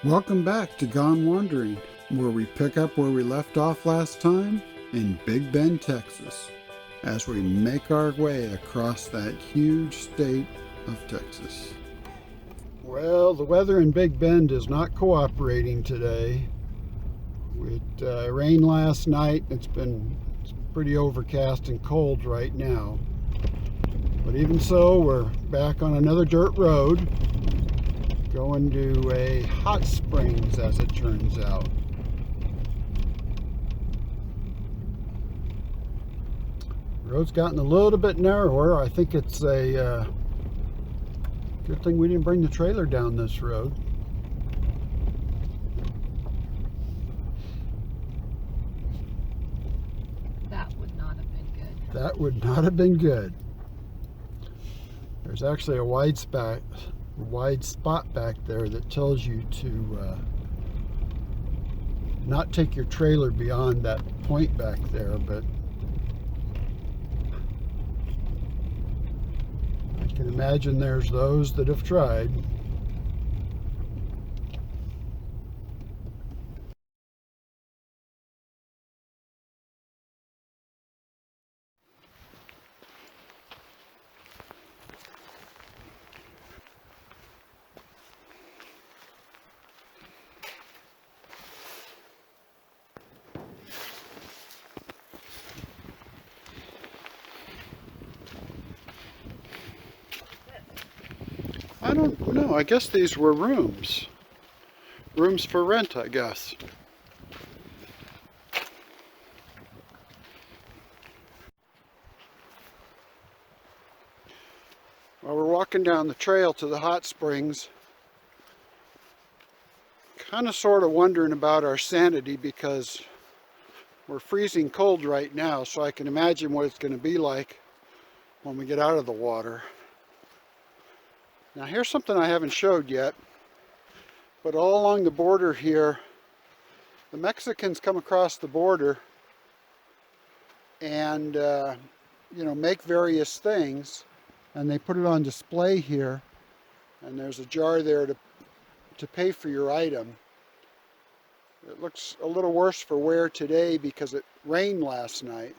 Welcome back to Gone Wandering, where we pick up where we left off last time in Big Bend, Texas, as we make our way across that huge state of Texas. Well, the weather in Big Bend is not cooperating today. It rained last night. It's pretty overcast and cold right now. But even so, we're back on another dirt road, going to a hot springs, as it turns out. The road's gotten a little bit narrower. I think it's a good thing we didn't bring the trailer down this road. That would not have been good. That would not have been good. There's actually a wide spot back there that tells you to not take your trailer beyond that point back there, but I can imagine there's those that have tried. I don't know. I guess these were rooms. Rooms for rent, I guess. Well, we're walking down the trail to the hot springs. Kind of sort of wondering about our sanity because we're freezing cold right now, so I can imagine what it's going to be like when we get out of the water. Now here's something I haven't showed yet, but all along the border here, the Mexicans come across the border and make various things, and they put it on display here, and there's a jar there to pay for your item. It looks a little worse for wear today because it rained last night.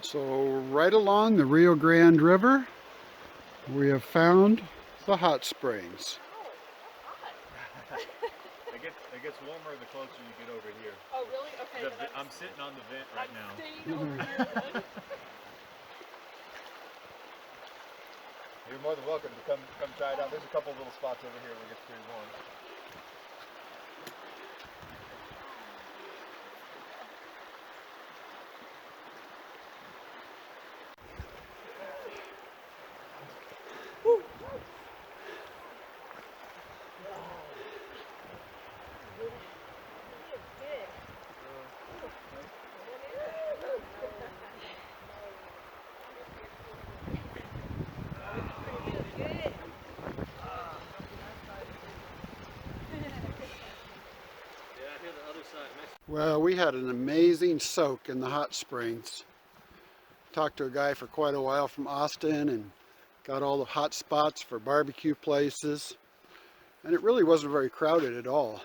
So right along the Rio Grande River, we have found the hot springs. It gets warmer the closer you get over here. Oh, really? Okay. I'm sitting on the vent right now. Staying over here. You're more than welcome to come try it out. There's a couple little spots over here where it gets pretty warm. Well, we had an amazing soak in the hot springs. Talked to a guy for quite a while from Austin and got all the hot spots for barbecue places. And it really wasn't very crowded at all.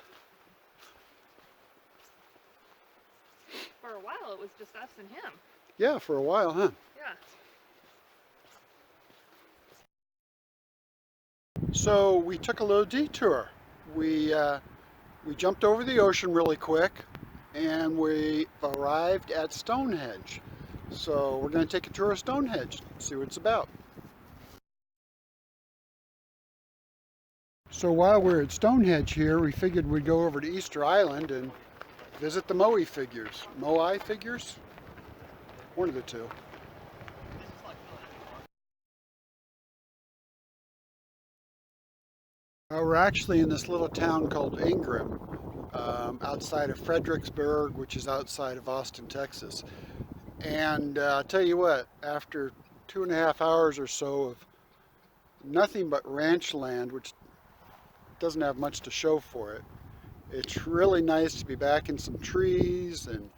For a while, it was just us and him. Yeah, for a while, huh? Yeah. So we took a little detour. We jumped over the ocean really quick and we arrived at Stonehenge. So we're going to take a tour of Stonehenge, see what it's about. So while we're at Stonehenge here, we figured we'd go over to Easter Island and visit the Moai figures. Moai figures? One of the two. We're actually in this little town called Ingram, outside of Fredericksburg, which is outside of Austin, Texas. And I'll tell you what, after 2.5 hours or so of nothing but ranch land, which doesn't have much to show for it, it's really nice to be back in some trees and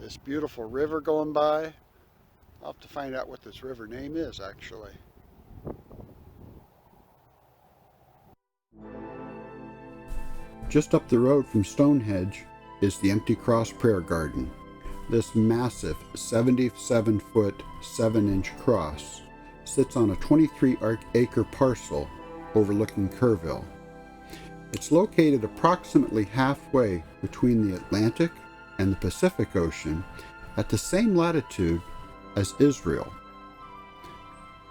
this beautiful river going by. I'll have to find out what this river name is, actually. Just up the road from Stonehenge is the Empty Cross Prayer Garden. This massive 77-foot, 7-inch cross sits on a 23-acre parcel overlooking Kerrville. It's located approximately halfway between the Atlantic and the Pacific Ocean at the same latitude as Israel.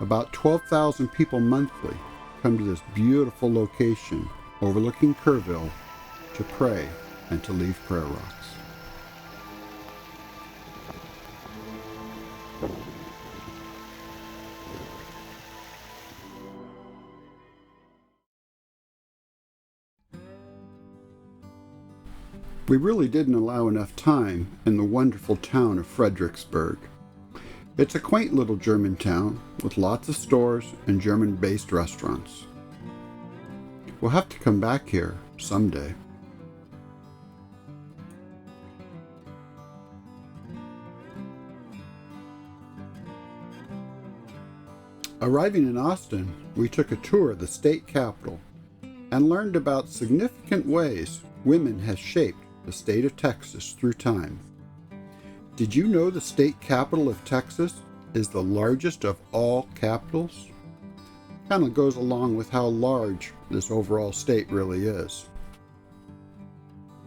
About 12,000 people monthly come to this beautiful location overlooking Kerrville to pray and to leave prayer rocks. We really didn't allow enough time in the wonderful town of Fredericksburg. It's a quaint little German town with lots of stores and German-based restaurants. We'll have to come back here someday. Arriving in Austin, we took a tour of the state capitol and learned about significant ways women have shaped the state of Texas through time. Did you know the state capital of Texas is the largest of all capitals? Kind of goes along with how large this overall state really is.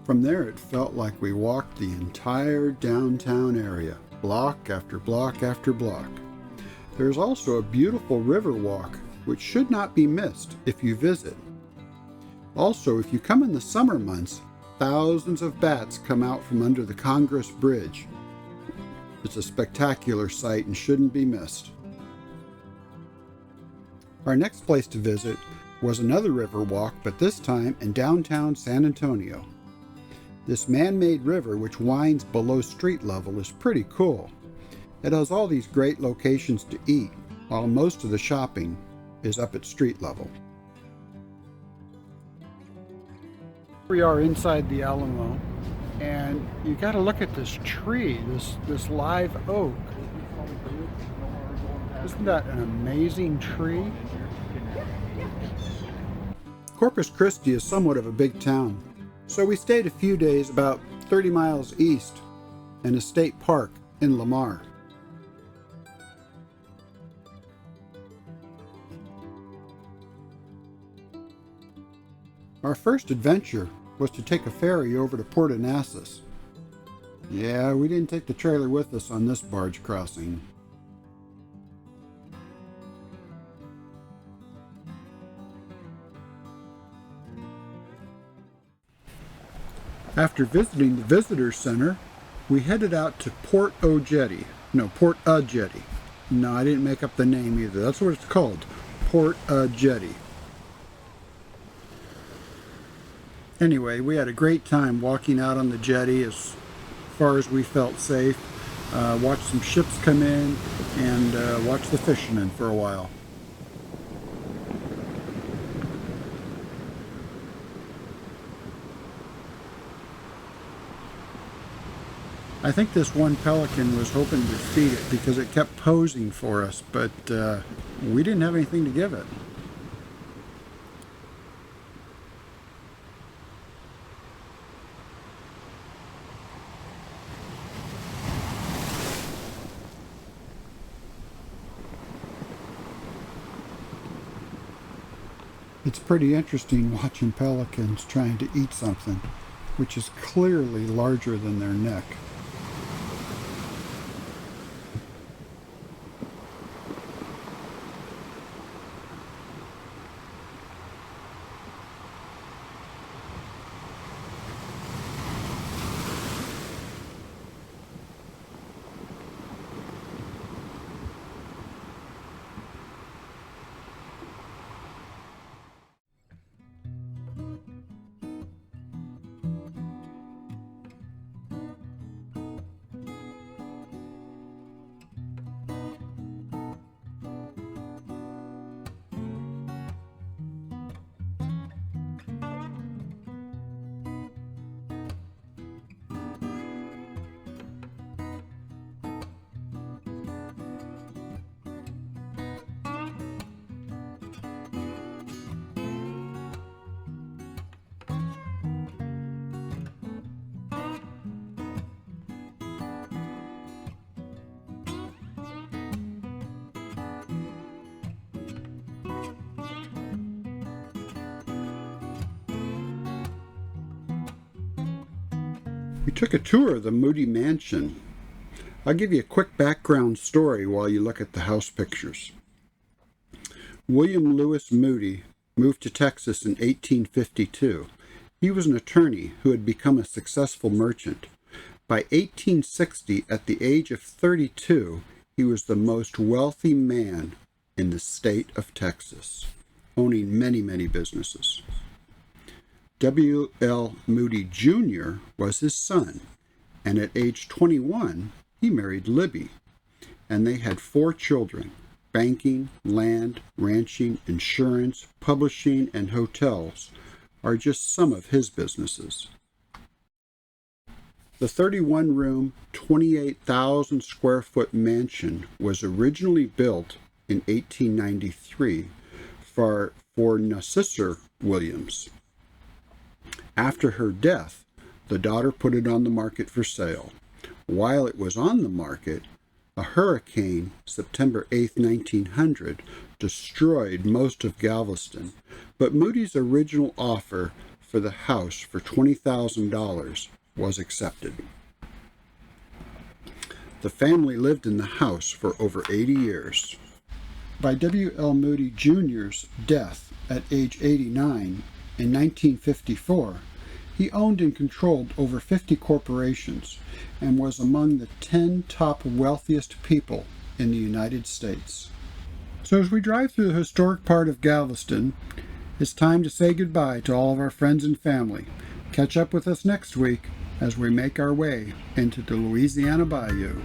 From there, it felt like we walked the entire downtown area, block after block after block. There's also a beautiful river walk, which should not be missed if you visit. Also, if you come in the summer months, thousands of bats come out from under the Congress Bridge. It's a spectacular sight and shouldn't be missed. Our next place to visit was another river walk, but this time in downtown San Antonio. This man-made river, which winds below street level, is pretty cool. It has all these great locations to eat, while most of the shopping is up at street level. We are inside the Alamo, and you got to look at this tree, this live oak. Isn't that an amazing tree? Corpus Christi is somewhat of a big town, so we stayed a few days about 30 miles east in a state park in Lamar. Our first adventure was to take a ferry over to Port Anasas. Yeah, we didn't take the trailer with us on this barge crossing. After visiting the visitor center, we headed out to Port A Jetty. No, I didn't make up the name either. That's what it's called, Port A Jetty. Anyway, we had a great time walking out on the jetty as far as we felt safe. Watched some ships come in and watched the fishermen for a while. I think this one pelican was hoping to feed it because it kept posing for us, but we didn't have anything to give it. It's pretty interesting watching pelicans trying to eat something, which is clearly larger than their neck. We took a tour of the Moody Mansion. I'll give you a quick background story while you look at the house pictures. William Lewis Moody moved to Texas in 1852. He was an attorney who had become a successful merchant. By 1860, at the age of 32, he was the most wealthy man in the state of Texas, owning many, many businesses. W.L. Moody Jr. was his son, and at age 21, he married Libby, and they had 4 children. Banking, land, ranching, insurance, publishing, and hotels are just some of his businesses. The 31-room, 28,000 square foot mansion was originally built in 1893 for Narcissa Williams. After her death, the daughter put it on the market for sale. While it was on the market, a hurricane, September 8, 1900, destroyed most of Galveston, but Moody's original offer for the house for $20,000 was accepted. The family lived in the house for over 80 years. By W.L. Moody Jr.'s death at age 89 in 1954, he owned and controlled over 50 corporations and was among the 10 top wealthiest people in the United States. So as we drive through the historic part of Galveston, it's time to say goodbye to all of our friends and family. Catch up with us next week as we make our way into the Louisiana Bayou.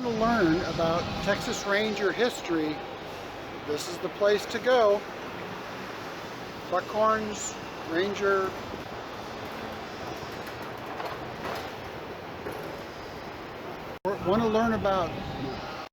To learn about Texas Ranger history, this is the place to go. Buckhorns, Ranger. Want to learn about